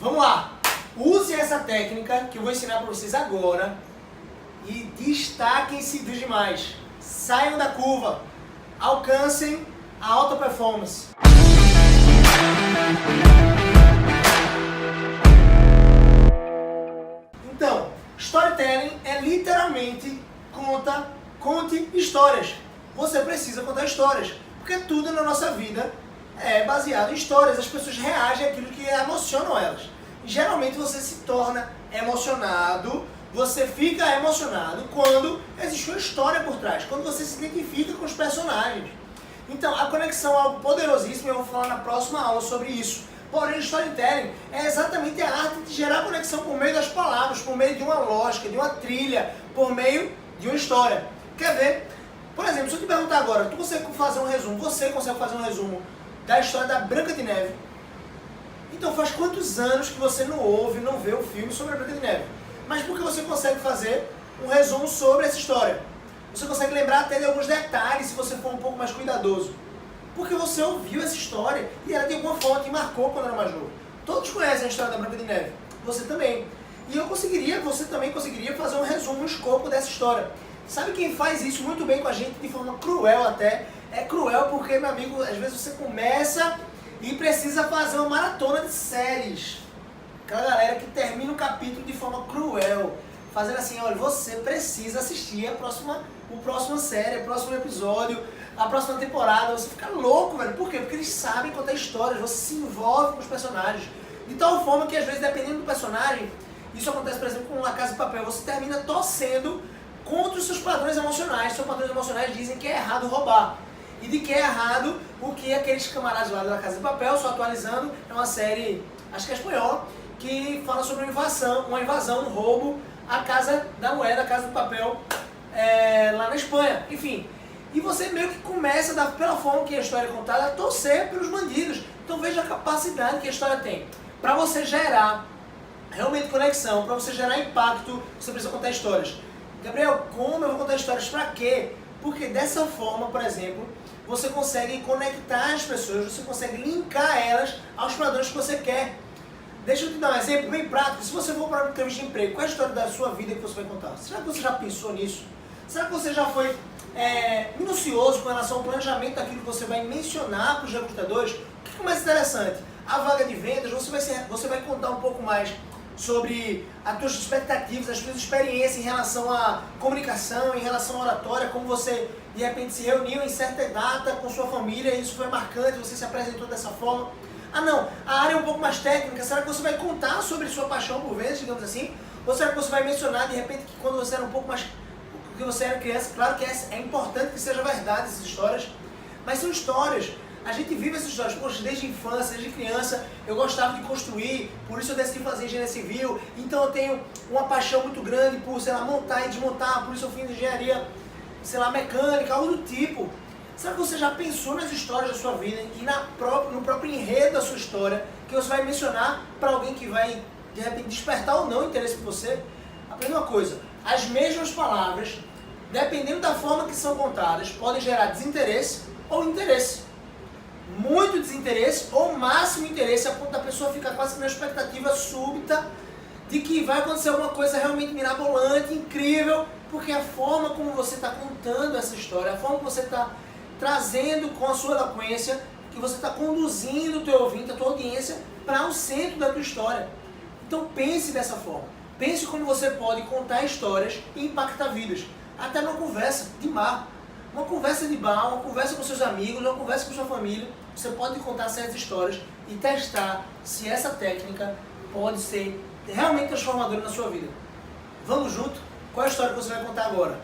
Vamos lá! Use essa técnica que eu vou ensinar para vocês agora e destaquem-se dos demais. Saiam da curva, alcancem a alta performance. Então, storytelling é literalmente conte histórias. Você precisa contar histórias, porque tudo na nossa vida é baseado em histórias. As pessoas reagem àquilo que emocionam elas. E geralmente você se torna emocionado, você fica emocionado quando existe uma história por trás, quando você se identifica com os personagens. Então, a conexão é algo poderosíssimo e eu vou falar na próxima aula sobre isso. Porém, o storytelling é exatamente a arte de gerar conexão por meio das palavras, por meio de uma lógica, de uma trilha, por meio de uma história. Quer ver? Por exemplo, se eu te perguntar agora, você consegue fazer um resumo da história da Branca de Neve? Então faz quantos anos que você não ouve, não vê o filme sobre a Branca de Neve? Mas por que você consegue fazer um resumo sobre essa história? Você consegue lembrar até de alguns detalhes se você for um pouco mais cuidadoso. Porque você ouviu essa história e ela de alguma forma te marcou quando era mais novo. Todos conhecem a história da Branca de Neve. Você também. E você também conseguiria fazer um resumo, um escopo dessa história. Sabe quem faz isso muito bem com a gente, de forma cruel até? É cruel porque, meu amigo, às vezes você começa e precisa fazer uma maratona de séries. Aquela galera que termina o capítulo de forma cruel. Fazendo assim, olha, você precisa assistir a próxima série, o próximo episódio, a próxima temporada. Você fica louco, velho. Por quê? Porque eles sabem contar histórias, você se envolve com os personagens. De tal forma que, às vezes, dependendo do personagem, isso acontece, por exemplo, com La Casa de Papel, você termina torcendo contra os seus padrões emocionais. Seus padrões emocionais dizem que é errado roubar. E de que é errado o que aqueles camaradas lá da La Casa de Papel, só atualizando, é uma série, acho que é espanhola, que fala sobre uma invasão, um roubo à Casa da Moeda, a Casa do Papel, lá na Espanha. Enfim, e você meio que começa, pela forma que a história é contada, a torcer pelos bandidos. Então veja a capacidade que a história tem. Para você gerar realmente conexão, para você gerar impacto, você precisa contar histórias. Gabriel, como eu vou contar histórias? Para quê? Porque dessa forma, por exemplo, você consegue conectar as pessoas, você consegue linkar elas aos padrões que você quer. Deixa eu te dar um exemplo bem prático. Se você for para uma entrevista de emprego, qual é a história da sua vida que você vai contar? Será que você já pensou nisso? Será que você já foi minucioso com relação ao planejamento daquilo que você vai mencionar para os recrutadores? O que é mais interessante? A vaga de vendas, você vai contar um pouco mais sobre as suas expectativas, as suas experiências em relação à comunicação, em relação à oratória, como você de repente se reuniu em certa data com sua família e isso foi marcante, você se apresentou dessa forma. Ah não, a área é um pouco mais técnica, será que você vai contar sobre sua paixão por vendas, digamos assim? Ou será que você vai mencionar de repente que quando você era um pouco mais, que você era criança? Claro que é importante que seja verdade essas histórias, mas são histórias. A gente vive essas histórias, poxa, desde a infância, desde criança, eu gostava de construir, por isso eu decidi fazer engenharia civil, então eu tenho uma paixão muito grande por, sei lá, montar e desmontar, por isso eu fiz engenharia, sei lá, mecânica, algo do tipo. Será que você já pensou nas histórias da sua vida e no próprio enredo da sua história, que você vai mencionar para alguém que vai, de repente, despertar ou não interesse por você? Aprenda uma coisa, as mesmas palavras, dependendo da forma que são contadas, podem gerar desinteresse ou interesse. Muito desinteresse ou máximo interesse, a ponto da pessoa ficar quase na expectativa súbita de que vai acontecer alguma coisa realmente mirabolante, incrível, porque a forma como você está contando essa história, a forma como você está trazendo com a sua eloquência, que você está conduzindo o teu ouvinte, a tua audiência, para o centro da tua história. Então pense dessa forma. Pense como você pode contar histórias e impactar vidas. Até numa conversa de bar. Uma conversa de bar, uma conversa com seus amigos, uma conversa com sua família, você pode contar certas histórias e testar se essa técnica pode ser realmente transformadora na sua vida. Vamos junto? Qual é a história que você vai contar agora?